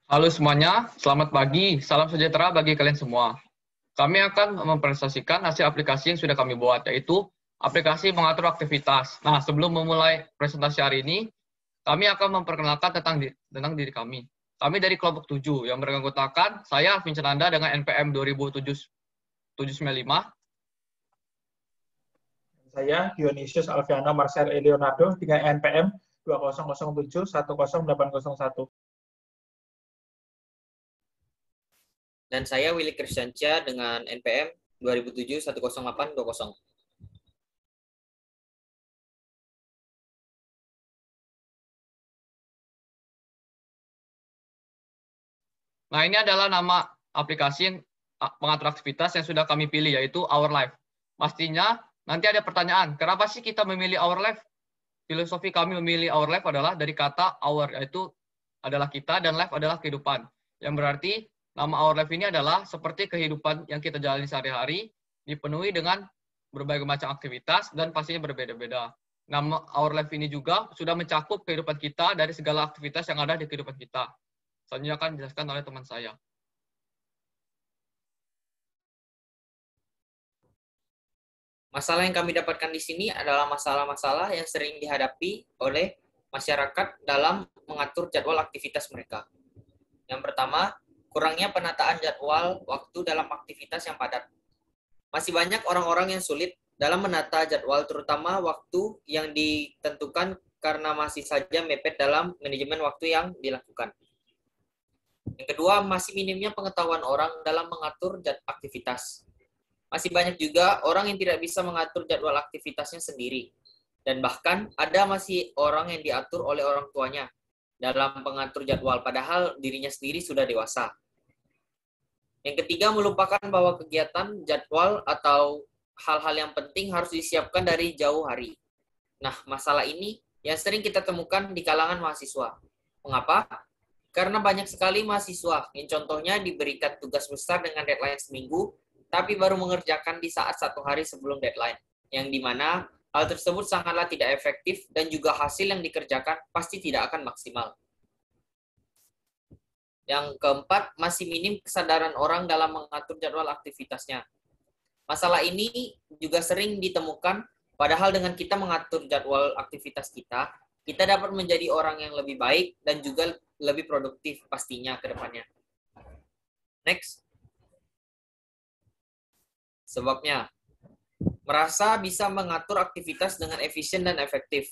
Halo semuanya, selamat pagi. Salam sejahtera bagi kalian semua. Kami akan mempresentasikan hasil aplikasi yang sudah kami buat, yaitu aplikasi mengatur aktivitas. Nah, sebelum memulai presentasi hari ini, kami akan memperkenalkan tentang diri kami. Kami dari kelompok 7 yang beranggotakan saya, Vincent Anda dengan NPM 2007-795. Saya Dionysius Alfiano Marcel Leonardo dengan NPM 2007108001. Dan saya Willy Krisyansyah dengan NPM 2007-10820. Nah, ini adalah nama aplikasi pengatur aktivitas yang sudah kami pilih, yaitu Our Life. Pastinya nanti ada pertanyaan, kenapa sih kita memilih Our Life? Filosofi kami memilih Our Life adalah dari kata Our, yaitu adalah kita, dan Life adalah kehidupan. Yang berarti nama Our Life ini adalah seperti kehidupan yang kita jalani sehari-hari, dipenuhi dengan berbagai macam aktivitas, dan pastinya berbeda-beda. Nama Our Life ini juga sudah mencakup kehidupan kita dari segala aktivitas yang ada di kehidupan kita. Selanjutnya akan dijelaskan oleh teman saya. Masalah yang kami dapatkan di sini adalah masalah-masalah yang sering dihadapi oleh masyarakat dalam mengatur jadwal aktivitas mereka. Yang pertama, kurangnya penataan jadwal waktu dalam aktivitas yang padat. Masih banyak orang-orang yang sulit dalam menata jadwal, terutama waktu yang ditentukan karena masih saja mepet dalam manajemen waktu yang dilakukan. Yang kedua, masih minimnya pengetahuan orang dalam mengatur aktivitas. Masih banyak juga orang yang tidak bisa mengatur jadwal aktivitasnya sendiri. Dan bahkan ada masih orang yang diatur oleh orang tuanya dalam pengatur jadwal, padahal dirinya sendiri sudah dewasa. Yang ketiga, melupakan bahwa kegiatan, jadwal, atau hal-hal yang penting harus disiapkan dari jauh hari. Nah, masalah ini yang sering kita temukan di kalangan mahasiswa. Mengapa? Karena banyak sekali mahasiswa yang contohnya diberikan tugas besar dengan deadline seminggu, tapi baru mengerjakan di saat 1 hari sebelum deadline, yang dimana hal tersebut sangatlah tidak efektif dan juga hasil yang dikerjakan pasti tidak akan maksimal. Yang keempat, masih minim kesadaran orang dalam mengatur jadwal aktivitasnya. Masalah ini juga sering ditemukan, padahal dengan kita mengatur jadwal aktivitas kita dapat menjadi orang yang lebih baik dan juga lebih produktif pastinya ke depannya. Next. Sebabnya, merasa bisa mengatur aktivitas dengan efisien dan efektif.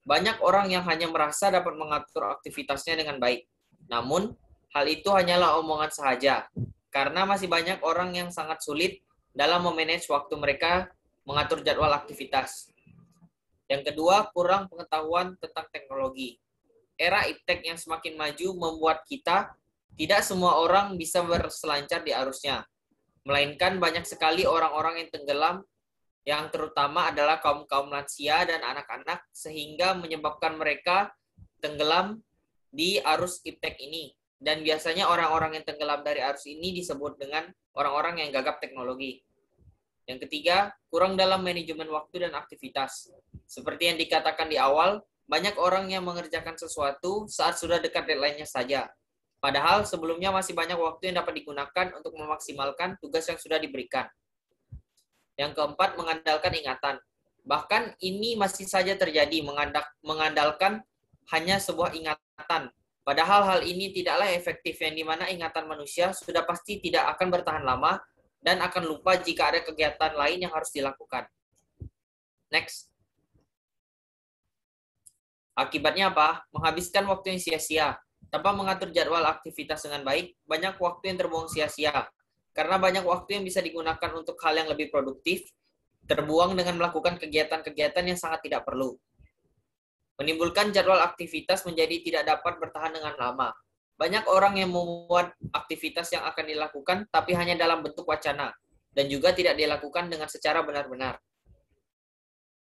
Banyak orang yang hanya merasa dapat mengatur aktivitasnya dengan baik. Namun, hal itu hanyalah omongan saja, karena masih banyak orang yang sangat sulit dalam memanage waktu mereka mengatur jadwal aktivitas. Yang kedua, kurang pengetahuan tentang teknologi. Era iptek yang semakin maju membuat kita tidak semua orang bisa berselancar di arusnya, melainkan banyak sekali orang-orang yang tenggelam, yang terutama adalah kaum-kaum lansia dan anak-anak, sehingga menyebabkan mereka tenggelam di arus iptek ini. Dan biasanya orang-orang yang tenggelam dari arus ini disebut dengan orang-orang yang gagap teknologi. Yang ketiga, kurang dalam manajemen waktu dan aktivitas. Seperti yang dikatakan di awal, banyak orang yang mengerjakan sesuatu saat sudah dekat deadline-nya saja. Padahal sebelumnya masih banyak waktu yang dapat digunakan untuk memaksimalkan tugas yang sudah diberikan. Yang keempat, mengandalkan ingatan. Bahkan ini masih saja terjadi, mengandalkan hanya sebuah ingatan. Padahal hal ini tidaklah efektif, yang dimana ingatan manusia sudah pasti tidak akan bertahan lama dan akan lupa jika ada kegiatan lain yang harus dilakukan. Next. Akibatnya apa? Menghabiskan waktu yang sia-sia. Tanpa mengatur jadwal aktivitas dengan baik, banyak waktu yang terbuang sia-sia. Karena banyak waktu yang bisa digunakan untuk hal yang lebih produktif, terbuang dengan melakukan kegiatan-kegiatan yang sangat tidak perlu. Menimbulkan jadwal aktivitas menjadi tidak dapat bertahan dengan lama. Banyak orang yang membuat aktivitas yang akan dilakukan, tapi hanya dalam bentuk wacana, dan juga tidak dilakukan dengan secara benar-benar.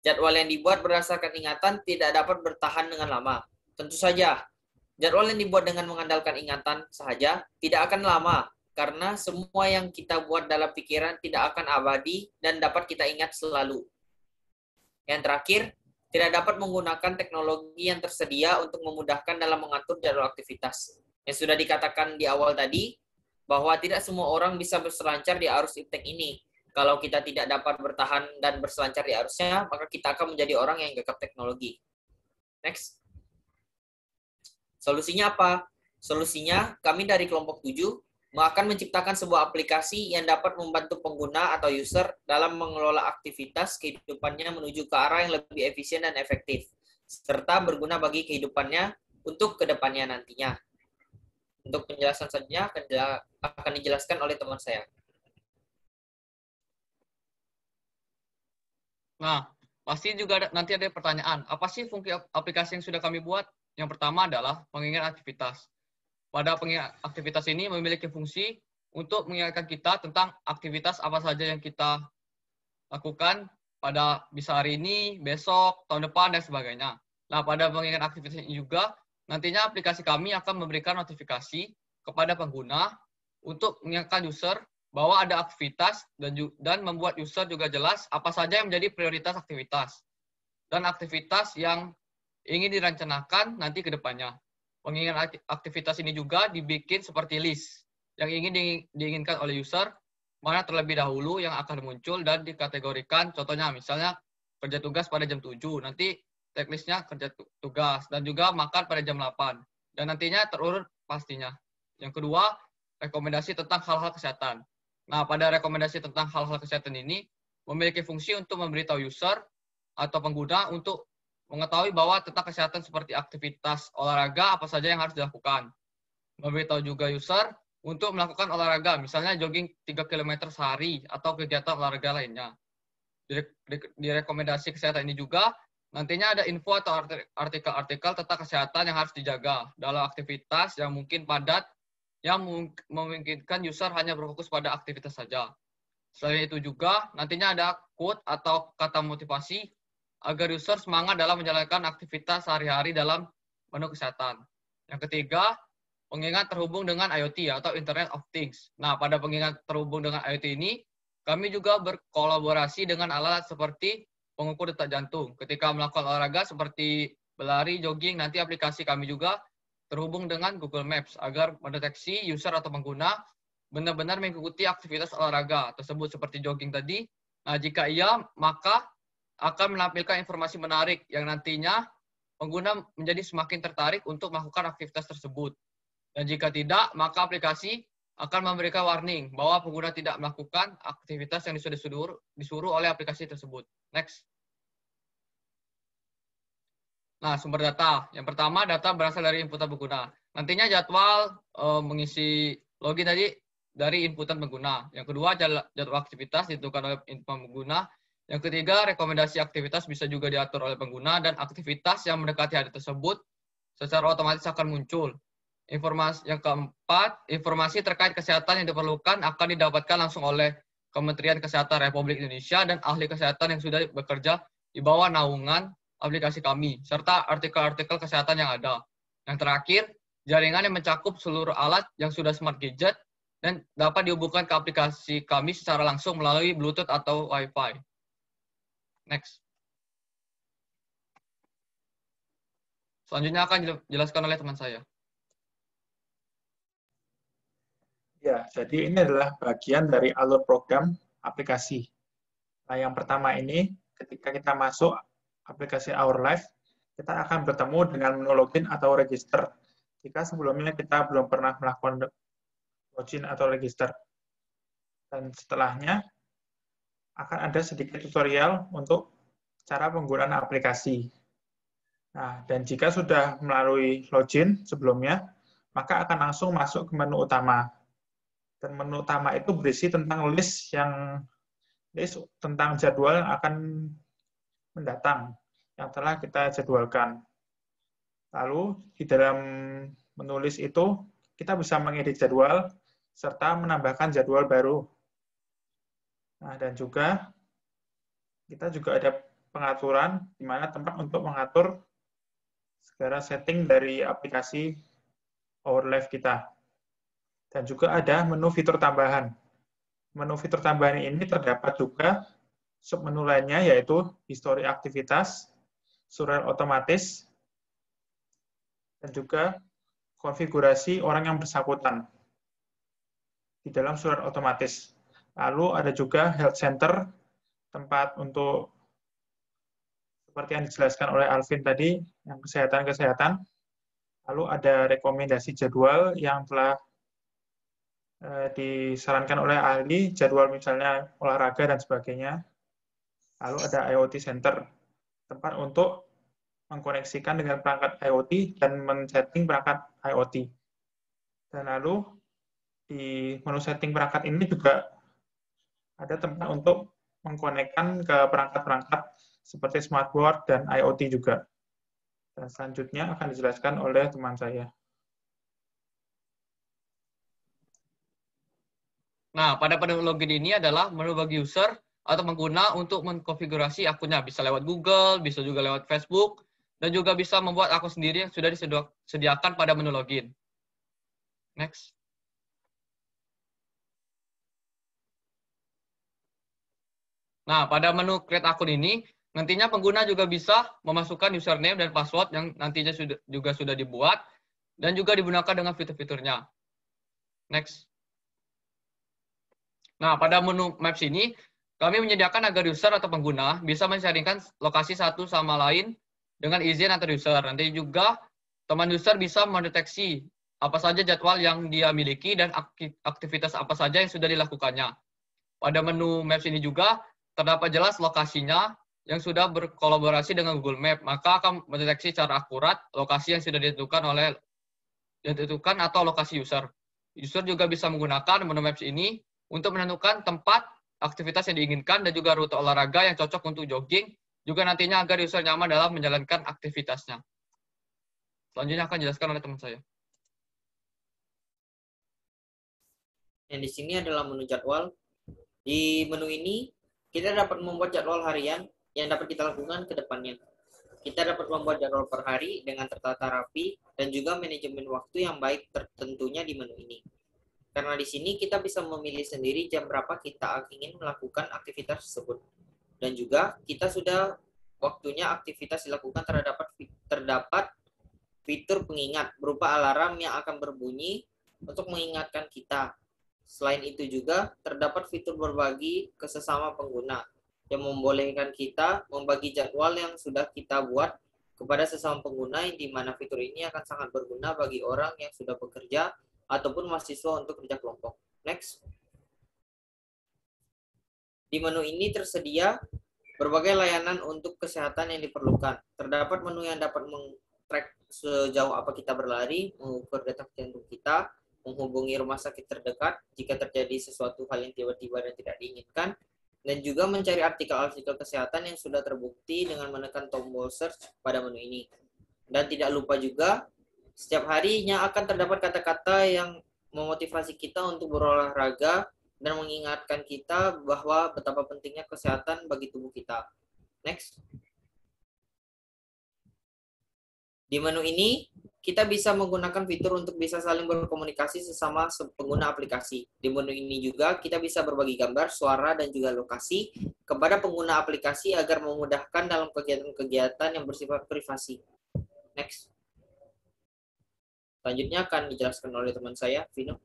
Jadwal yang dibuat berdasarkan ingatan tidak dapat bertahan dengan lama. Tentu saja, jadwal yang dibuat dengan mengandalkan ingatan saja tidak akan lama, karena semua yang kita buat dalam pikiran tidak akan abadi dan dapat kita ingat selalu. Yang terakhir, tidak dapat menggunakan teknologi yang tersedia untuk memudahkan dalam mengatur jadwal aktivitas. Yang sudah dikatakan di awal tadi, bahwa tidak semua orang bisa berselancar di arus iptek ini. Kalau kita tidak dapat bertahan dan berselancar di arusnya, maka kita akan menjadi orang yang gagap teknologi. Next. Solusinya apa? Solusinya, kami dari kelompok 7 akan menciptakan sebuah aplikasi yang dapat membantu pengguna atau user dalam mengelola aktivitas kehidupannya menuju ke arah yang lebih efisien dan efektif, serta berguna bagi kehidupannya untuk kedepannya nantinya. Untuk penjelasan selanjutnya akan dijelaskan oleh teman saya. Nah, pasti juga nanti ada pertanyaan, apa sih fungsi aplikasi yang sudah kami buat? Yang pertama adalah pengingat aktivitas. Pada pengingat aktivitas ini memiliki fungsi untuk mengingatkan kita tentang aktivitas apa saja yang kita lakukan pada bisa hari ini, besok, tahun depan, dan sebagainya. Nah, pada pengingat aktivitas ini juga, nantinya aplikasi kami akan memberikan notifikasi kepada pengguna untuk mengingatkan user bahwa ada aktivitas dan membuat user juga jelas apa saja yang menjadi prioritas aktivitas dan aktivitas yang ingin direncanakan nanti ke depannya. Pengingat aktivitas ini juga dibikin seperti list yang ingin diinginkan oleh user, mana terlebih dahulu yang akan muncul dan dikategorikan. Contohnya misalnya kerja tugas pada jam 7, nanti checklistnya kerja tugas, dan juga makan pada jam 8. Dan nantinya terurut pastinya. Yang kedua, rekomendasi tentang hal-hal kesehatan. Nah, pada rekomendasi tentang hal-hal kesehatan ini memiliki fungsi untuk memberitahu user atau pengguna untuk mengetahui bahwa tentang kesehatan seperti aktivitas olahraga apa saja yang harus dilakukan. Memberitahu juga user untuk melakukan olahraga, misalnya jogging 3 km sehari atau kegiatan olahraga lainnya. Di rekomendasi kesehatan ini juga nantinya ada info atau artikel-artikel tentang kesehatan yang harus dijaga dalam aktivitas yang mungkin padat, yang memungkinkan user hanya berfokus pada aktivitas saja. Selain itu juga, nantinya ada quote atau kata motivasi agar user semangat dalam menjalankan aktivitas sehari-hari dalam menu kesehatan. Yang ketiga, pengingat terhubung dengan IoT atau Internet of Things. Nah, pada pengingat terhubung dengan IoT ini, kami juga berkolaborasi dengan alat seperti pengukur detak jantung. Ketika melakukan olahraga seperti berlari, jogging, nanti aplikasi kami juga terhubung dengan Google Maps agar mendeteksi user atau pengguna benar-benar mengikuti aktivitas olahraga tersebut seperti jogging tadi. Nah, jika iya, maka akan menampilkan informasi menarik yang nantinya pengguna menjadi semakin tertarik untuk melakukan aktivitas tersebut. Dan jika tidak, maka aplikasi akan memberikan warning bahwa pengguna tidak melakukan aktivitas yang disuruh oleh aplikasi tersebut. Next. Nah, sumber data. Yang pertama, data berasal dari inputan pengguna. Nantinya jadwal mengisi login tadi dari inputan pengguna. Yang kedua, jadwal aktivitas ditentukan oleh inputan pengguna. Yang ketiga, rekomendasi aktivitas bisa juga diatur oleh pengguna dan aktivitas yang mendekati hari tersebut secara otomatis akan muncul. Yang keempat, informasi terkait kesehatan yang diperlukan akan didapatkan langsung oleh Kementerian Kesehatan Republik Indonesia dan ahli kesehatan yang sudah bekerja di bawah naungan aplikasi kami, serta artikel-artikel kesehatan yang ada. Yang terakhir, jaringan yang mencakup seluruh alat yang sudah smart gadget dan dapat dihubungkan ke aplikasi kami secara langsung melalui Bluetooth atau Wi-Fi. Next. Selanjutnya akan dijelaskan oleh teman saya. Ya, jadi ini adalah bagian dari alur program aplikasi. Nah, yang pertama ini, ketika kita masuk aplikasi Our Life, kita akan bertemu dengan menu login atau register. Jika sebelumnya kita belum pernah melakukan login atau register. Dan setelahnya, akan ada sedikit tutorial untuk cara penggunaan aplikasi. Nah, dan jika sudah melalui login sebelumnya, maka akan langsung masuk ke menu utama. Dan menu utama itu berisi tentang list tentang jadwal yang akan mendatang, yang telah kita jadwalkan. Lalu, di dalam menu list itu, kita bisa mengedit jadwal, serta menambahkan jadwal baru. Nah, dan juga kita juga ada pengaturan di mana tempat untuk mengatur segala setting dari aplikasi Our Life kita. Dan juga ada menu fitur tambahan. Menu fitur tambahan ini terdapat juga submenu lainnya, yaitu histori aktivitas, surel otomatis, dan juga konfigurasi orang yang bersangkutan di dalam surat otomatis. Lalu ada juga health center, tempat untuk seperti yang dijelaskan oleh Alvin tadi, yang kesehatan-kesehatan. Lalu ada rekomendasi jadwal yang telah disarankan oleh ahli, jadwal misalnya olahraga dan sebagainya. Lalu ada IoT Center, tempat untuk mengkoneksikan dengan perangkat IoT dan men-setting perangkat IoT. Dan lalu di menu setting perangkat ini juga ada tempat untuk mengkonekkan ke perangkat-perangkat seperti smartboard dan IoT juga. Dan selanjutnya akan dijelaskan oleh teman saya. Nah, pada menu login ini adalah menu bagi user atau pengguna untuk mengkonfigurasi akunnya. Bisa lewat Google, bisa juga lewat Facebook, dan juga bisa membuat akun sendiri yang sudah disediakan pada menu login. Next. Nah, pada menu create akun ini, nantinya pengguna juga bisa memasukkan username dan password yang nantinya juga sudah dibuat, dan juga digunakan dengan fitur-fiturnya. Next. Nah, pada menu Maps ini, kami menyediakan agar user atau pengguna bisa men-sharingkan lokasi satu sama lain dengan izin antar user. Nanti juga teman user bisa mendeteksi apa saja jadwal yang dia miliki dan aktivitas apa saja yang sudah dilakukannya. Pada menu Maps ini juga terdapat jelas lokasinya yang sudah berkolaborasi dengan Google Map, maka akan mendeteksi secara akurat lokasi yang sudah ditentukan atau lokasi user. User juga bisa menggunakan menu Maps ini untuk menentukan tempat aktivitas yang diinginkan dan juga rute olahraga yang cocok untuk jogging, juga nantinya agar user nyaman dalam menjalankan aktivitasnya. Selanjutnya akan dijelaskan oleh teman saya. Yang di sini adalah menu jadwal. Di menu ini, kita dapat membuat jadwal harian yang dapat kita lakukan ke depannya. Kita dapat membuat jadwal per hari dengan tertata rapi dan juga manajemen waktu yang baik tertentunya di menu ini. Karena di sini kita bisa memilih sendiri jam berapa kita ingin melakukan aktivitas tersebut. Dan juga kita sudah waktunya aktivitas dilakukan terdapat fitur pengingat berupa alarm yang akan berbunyi untuk mengingatkan kita. Selain itu juga terdapat fitur berbagi ke sesama pengguna yang membolehkan kita membagi jadwal yang sudah kita buat kepada sesama pengguna, di mana fitur ini akan sangat berguna bagi orang yang sudah bekerja ataupun mahasiswa untuk kerja kelompok. Next. Di menu ini tersedia berbagai layanan untuk kesehatan yang diperlukan. Terdapat menu yang dapat meng-track sejauh apa kita berlari, mengukur detak jantung kita, menghubungi rumah sakit terdekat jika terjadi sesuatu hal yang tiba-tiba dan tidak diinginkan, dan juga mencari artikel-artikel kesehatan yang sudah terbukti dengan menekan tombol search pada menu ini. Dan tidak lupa juga, setiap harinya akan terdapat kata-kata yang memotivasi kita untuk berolahraga dan mengingatkan kita bahwa betapa pentingnya kesehatan bagi tubuh kita. Next. Di menu ini, kita bisa menggunakan fitur untuk bisa saling berkomunikasi sesama pengguna aplikasi. Di menu ini juga, kita bisa berbagi gambar, suara, dan juga lokasi kepada pengguna aplikasi agar memudahkan dalam kegiatan-kegiatan yang bersifat privasi. Next. Selanjutnya akan dijelaskan oleh teman saya, Vino.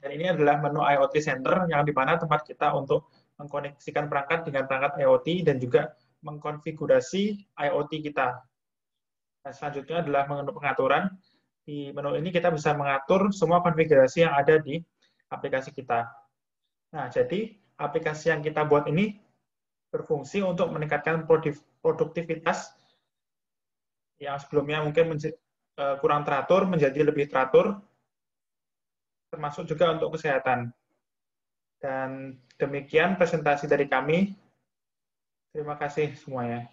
Dan ini adalah menu IoT Center yang di mana tempat kita untuk mengkoneksikan perangkat dengan perangkat IoT dan juga mengkonfigurasi IoT kita. Dan selanjutnya adalah menu pengaturan. Di menu ini kita bisa mengatur semua konfigurasi yang ada di aplikasi kita. Nah, jadi aplikasi yang kita buat ini berfungsi untuk meningkatkan produktivitas yang sebelumnya mungkin kurang teratur menjadi lebih teratur, termasuk juga untuk kesehatan. Dan demikian presentasi dari kami. Terima kasih semuanya.